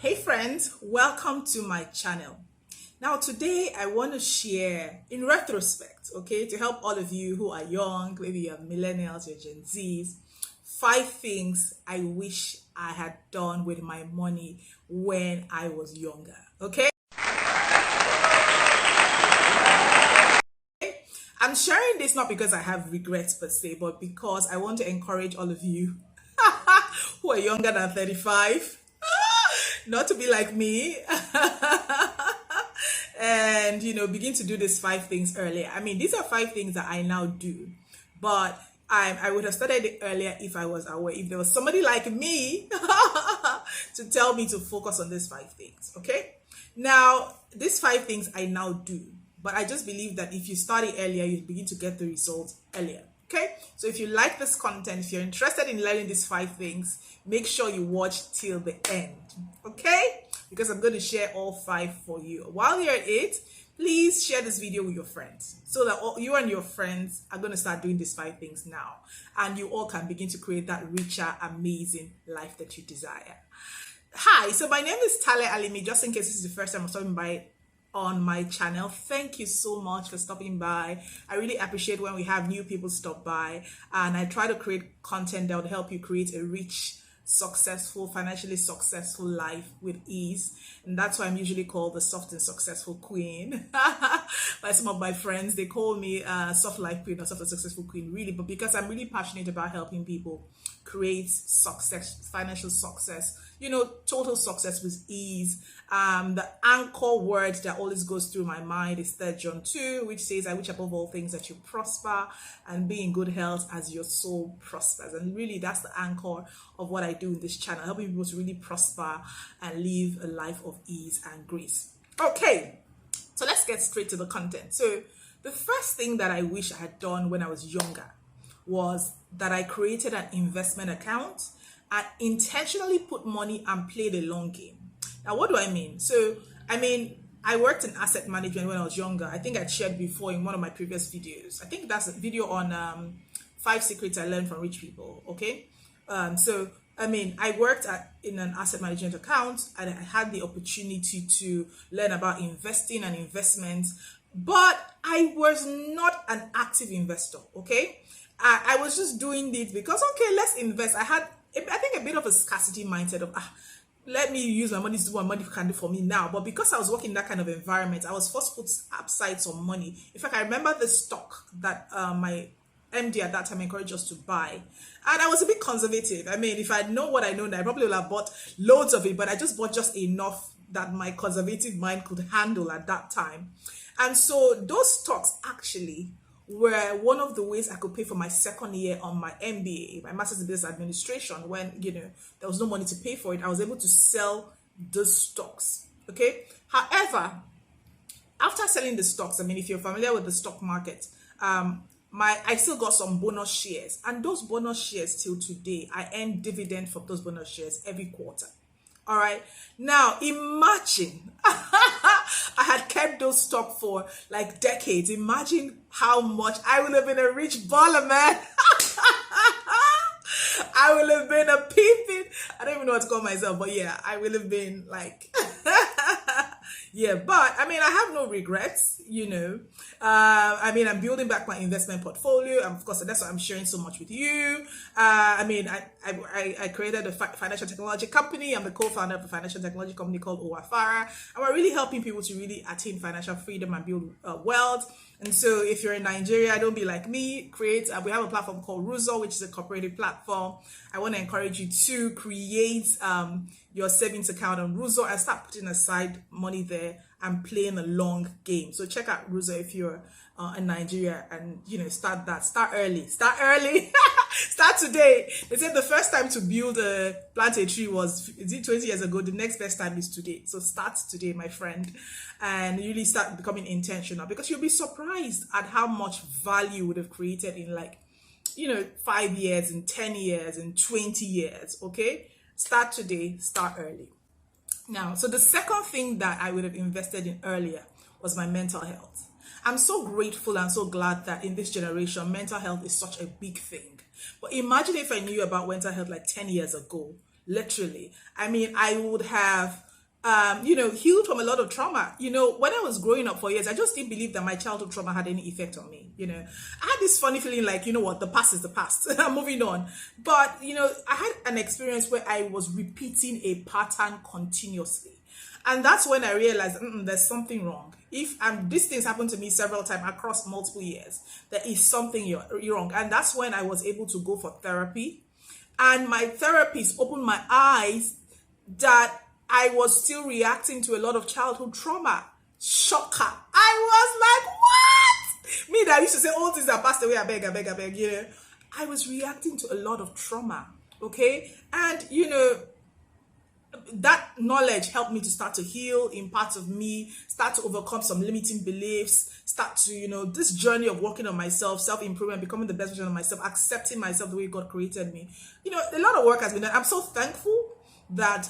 Hey friends, welcome to my channel. Now today I want to share in retrospect, okay, to help all of you who are young, maybe you're millennials, you're Gen Zs, 5 things I wish I had done with my money when I was younger, okay? I'm sharing this not because I have regrets per se, but because I want to encourage all of you who are younger than 35 not to be like me and begin to do these 5 things earlier. I mean, these are 5 things that I now do, but I would have started it earlier if I was aware, if there was somebody like me to tell me to focus on these 5 things. Okay, now these 5 things I now do, but I just believe that if you start it earlier, you begin to get the results earlier. Okay, so if you like this content, if you're interested in learning these 5 things, make sure you watch till the end, okay? Because I'm going to share all 5 for you. While you're at it, please share this video with your friends so that you and your friends are going to start doing these 5 things now, and you all can begin to create that richer, amazing life that you desire. Hi, so my name is Tale Alimi. Just in case this is the first time I'm stopping by on my channel, thank you so much for stopping by. I really appreciate when we have new people stop by, and I try to create content that would help you create a rich, successful, financially successful life with ease. And that's why I'm usually called the soft and successful queen by some of my friends. They call me soft life queen or soft and successful queen, really, but because I'm really passionate about helping people create success, financial success, total success with ease. The anchor word that always goes through my mind is 3 John 2, which says, I wish above all things that you prosper and be in good health as your soul prospers. And really, that's the anchor of what I do in this channel, helping people to really prosper and live a life of ease and grace. Okay, so let's get straight to the content. So the first thing that I wish I had done when I was younger was that I created an investment account and intentionally put money and play the long game. Now, what do I mean? So, I worked in asset management when I was younger. I think I shared before in one of my previous videos. I think that's a video on 5 secrets I learned from rich people, okay? I worked in an asset management account, and I had the opportunity to learn about investing and investments, but I was not an active investor, okay? I was just doing it because, okay, let's invest. I think a bit of a scarcity mindset of, let me use my money to do what money can do for me now. But because I was working in that kind of environment, I was forced to put aside some money. In fact, I remember the stock that my MD at that time encouraged us to buy. And I was a bit conservative. I mean, if I'd known what I know now, I probably would have bought loads of it, but I just bought just enough that my conservative mind could handle at that time. And so those stocks actually were one of the ways I could pay for my second year on my MBA, my Master's in Business Administration, when, there was no money to pay for it. I was able to sell the stocks, okay? However, after selling the stocks, if you're familiar with the stock market, I still got some bonus shares, and those bonus shares till today, I earn dividend from those bonus shares every quarter. All right. Now, imagine I had kept those stock for like decades. Imagine how much I would have been a rich baller, man. I will have been a peeping. I don't even know what to call myself, but yeah, I will have been like, yeah, but I have no regrets, I'm building back my investment portfolio. And of course, that's why I'm sharing so much with you. I created a financial technology company. I'm the co-founder of a financial technology company called Owafara. And we're really helping people to really attain financial freedom and build wealth. And so if you're in Nigeria, don't be like me. We have a platform called Ruzo, which is a cooperative platform. I want to encourage you to create your savings account on Ruzo and start putting aside money there and playing a long game. So check out Ruzo if you're in Nigeria, and start early. Start today. They said the first time to plant a tree was 20 years ago. The next best time is today. So start today, my friend, and really start becoming intentional, because you'll be surprised at how much value you would have created in 5 years and 10 years and 20 years. Okay, start today, start early. Now, so the second thing that I would have invested in earlier was my mental health. I'm so grateful and so glad that in this generation, mental health is such a big thing. But imagine if I knew about mental health like 10 years ago, literally. I would have healed from a lot of trauma. When I was growing up for years, I just didn't believe that my childhood trauma had any effect on me. I had this funny feeling like, what, the past is the past. I'm moving on. But, I had an experience where I was repeating a pattern continuously. And that's when I realized there's something wrong. If these things happened to me several times across multiple years, there is something you're wrong. And that's when I was able to go for therapy. And my therapist opened my eyes that I was still reacting to a lot of childhood trauma. Shocker. I was like, what? Me that used to say all things that passed away, I beg. I was reacting to a lot of trauma. Okay? And, that knowledge helped me to start to heal in parts of me, start to overcome some limiting beliefs, start to, this journey of working on myself, self-improvement, becoming the best version of myself, accepting myself the way God created me. A lot of work has been done. I'm so thankful that,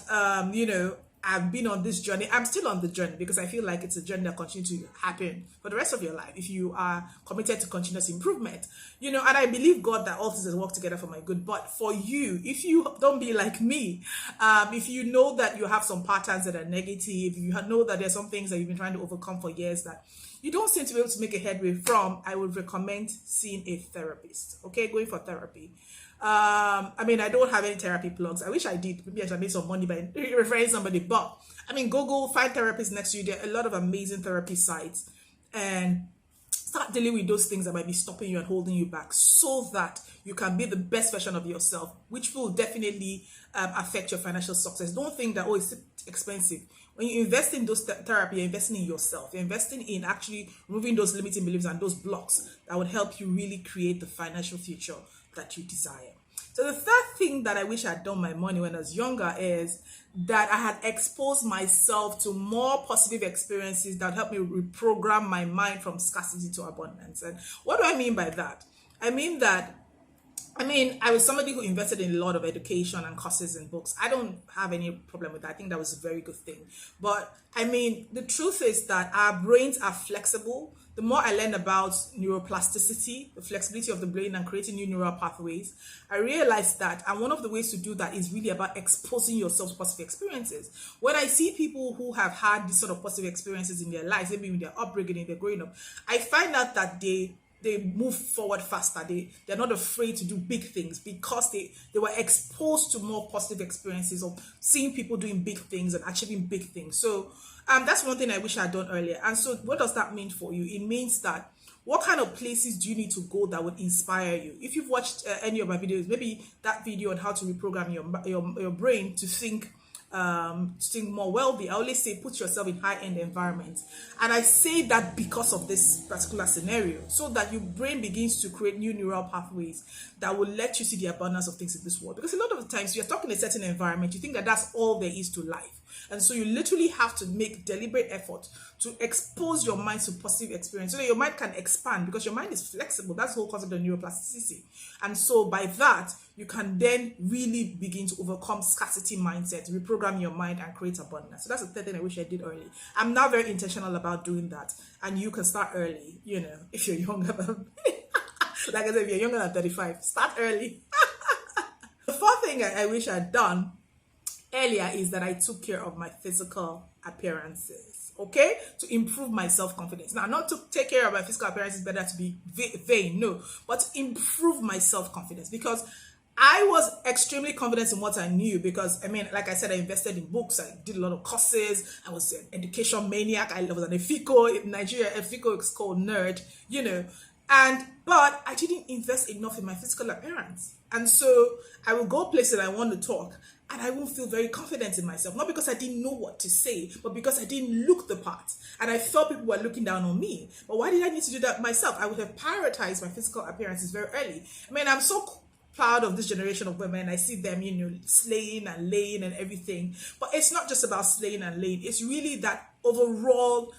I've been on this journey. I'm still on the journey because I feel like it's a journey that continues to happen for the rest of your life if you are committed to continuous improvement. And I believe God that all things work together for my good. But for you, if you don't be like me, if you know that you have some patterns that are negative, you know that there's some things that you've been trying to overcome for years that you don't seem to be able to make a headway from, I would recommend seeing a therapist. Okay, going for therapy. I don't have any therapy plugs. I wish I did. Maybe I should make some money by referring somebody. But Google, find therapists next to you. There are a lot of amazing therapy sites, and start dealing with those things that might be stopping you and holding you back, so that you can be the best version of yourself, which will definitely affect your financial success. Don't think that it's expensive. When you invest in those therapy, you're investing in yourself. You're investing in actually removing those limiting beliefs and those blocks that would help you really create the financial future that you desire. So the third thing that I wish I'd done my money when I was younger is that I had exposed myself to more positive experiences that helped me reprogram my mind from scarcity to abundance. And what do I mean by that? I was somebody who invested in a lot of education and courses and books. I don't have any problem with that. I think that was a very good thing. But the truth is that our brains are flexible. The more I learned about neuroplasticity, the flexibility of the brain and creating new neural pathways, I realized that, and one of the ways to do that is really about exposing yourself to positive experiences. When I see people who have had these sort of positive experiences in their lives, maybe in their upbringing, in their growing up, I find out that they move forward faster. They're not afraid to do big things because they were exposed to more positive experiences of seeing people doing big things and achieving big things. So that's one thing I wish I'd done earlier. And so what does that mean for you? It means that what kind of places do you need to go that would inspire you? If you've watched any of my videos, maybe that video on how to reprogram your brain to think more wealthy, I always say put yourself in high-end environments. And I say that because of this particular scenario, so that your brain begins to create new neural pathways that will let you see the abundance of things in this world. Because a lot of the times you're stuck in a certain environment, you think that that's all there is to life. And so you literally have to make deliberate effort to expose your mind to positive experience so that your mind can expand, because your mind is flexible. That's the whole concept of neuroplasticity. And so by that, you can then really begin to overcome scarcity mindset, reprogram your mind and create abundance. So that's the third thing I wish I did early. I'm now very intentional about doing that. And you can start early, if you're younger than like I said, if you're younger than 35, start early. The fourth thing I wish I'd done earlier is that I took care of my physical appearances, okay, to improve my self-confidence. Now, not to take care of my physical appearance is better to be vain, no, but to improve my self-confidence, because I was extremely confident in what I knew, because like I said, I invested in books, I did a lot of courses, I was an education maniac, I was an EFICO in Nigeria. EFICO is called nerd, but I didn't invest enough in my physical appearance. And so I will go places I want to talk, and I won't feel very confident in myself. Not because I didn't know what to say, but because I didn't look the part. And I felt people were looking down on me. But why did I need to do that myself? I would have prioritized my physical appearances very early. I'm so proud of this generation of women. I see them, slaying and laying and everything. But it's not just about slaying and laying. It's really that overall,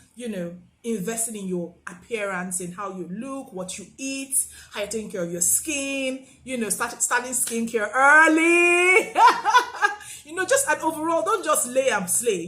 investing in your appearance, in how you look, what you eat, how you take care of your skin, starting skincare early. Just an overall, don't just lay and slay,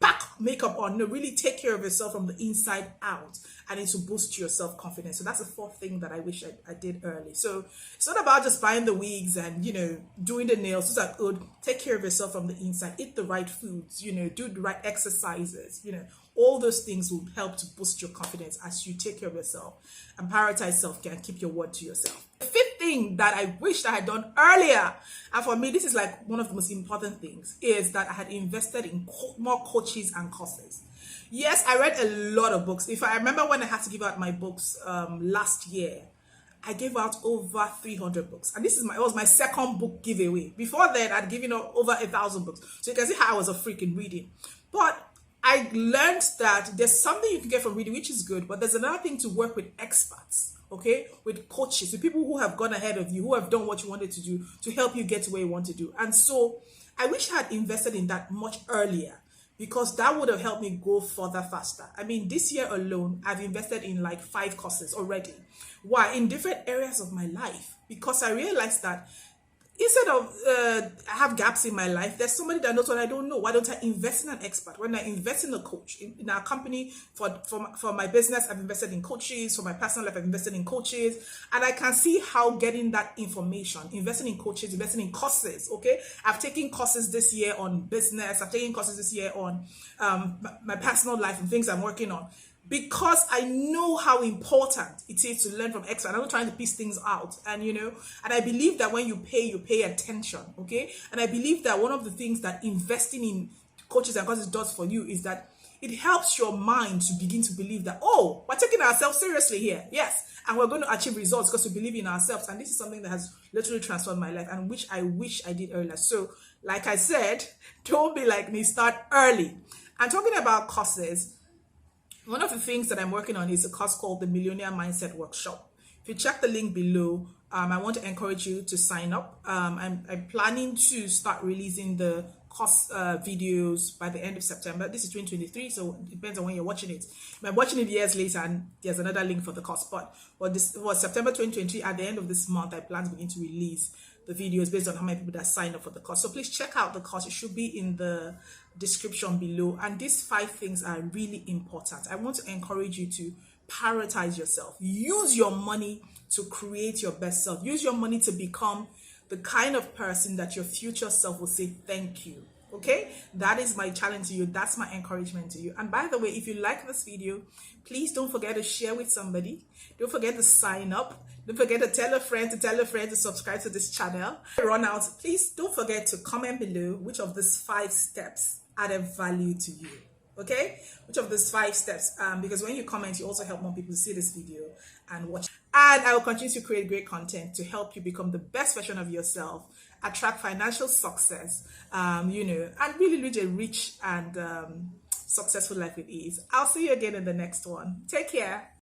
pack makeup on. No, really take care of yourself from the inside out, and it's to boost your self-confidence. So that's the fourth thing that I wish I did early. So it's not about just buying the wigs and, you know, doing the nails. Those are good. Take care of yourself from the inside. Eat the right foods, you know, do the right exercises, you know. All those things will help to boost your confidence as you take care of yourself and prioritize self-care and keep your word to yourself. The fifth thing that I wished I had done earlier, and for me, this is like one of the most important things, is that I had invested in more coaches and courses. Yes, I read a lot of books. If I remember when I had to give out my books last year, I gave out over 300 books. And it was my second book giveaway. Before then, I'd given out over 1,000 books. So you can see how I was a freaking reading. But I learned that there's something you can get from reading, which is good, but there's another thing to work with experts, okay? With coaches, with people who have gone ahead of you, who have done what you wanted to do to help you get to where you want to do. And so I wish I had invested in that much earlier, because that would have helped me go further faster. I mean, this year alone, I've invested in like 5 courses already. Why? In different areas of my life, because I realized that instead of I have gaps in my life, there's somebody that knows what I don't know. Why don't I invest in an expert? When I invest in a coach, in our company, for my business, I've invested in coaches. For my personal life, I've invested in coaches. And I can see how getting that information, investing in coaches, investing in courses, okay? I've taken courses this year on business. I've taken courses this year on my personal life and things I'm working on, because I know how important it is to learn from experts. I'm not trying to piece things out. And, you know, and I believe that when you pay attention, okay? And I believe that one of the things that investing in coaches and courses does for you is that it helps your mind to begin to believe that, oh, we're taking ourselves seriously here. Yes. And we're going to achieve results because we believe in ourselves. And this is something that has literally transformed my life, and which I wish I did earlier. So, like I said, don't be like me, start early. And talking about courses, one of the things that I'm working on is a course called the Millionaire Mindset Workshop. If you check the link below, I want to encourage you to sign up. I'm planning to start releasing the course videos by the end of September. This is 2023, so it depends on when you're watching it. I'm watching it years later, and there's another link for the course. But this was September 2023. At the end of this month, I plan to begin to release the videos based on how many people that signed up for the course. So please check out the course. It should be in the description below. And these 5 things are really important. I want to encourage you to prioritize yourself. Use your money to create your best self. Use your money to become the kind of person that your future self will say thank you. Okay, that is my challenge to you. That's my encouragement to you. And by the way, if you like this video, please don't forget to share with somebody. Don't forget to sign up. Don't forget to tell a friend to subscribe to this channel. Run out. Please don't forget to comment below which of these 5 steps added value to you. Okay, which of these 5 steps? Because when you comment, you also help more people see this video and watch. And I will continue to create great content to help you become the best version of yourself, attract financial success, you know, and really lead a rich and successful life with ease. I'll see you again in the next one. Take care.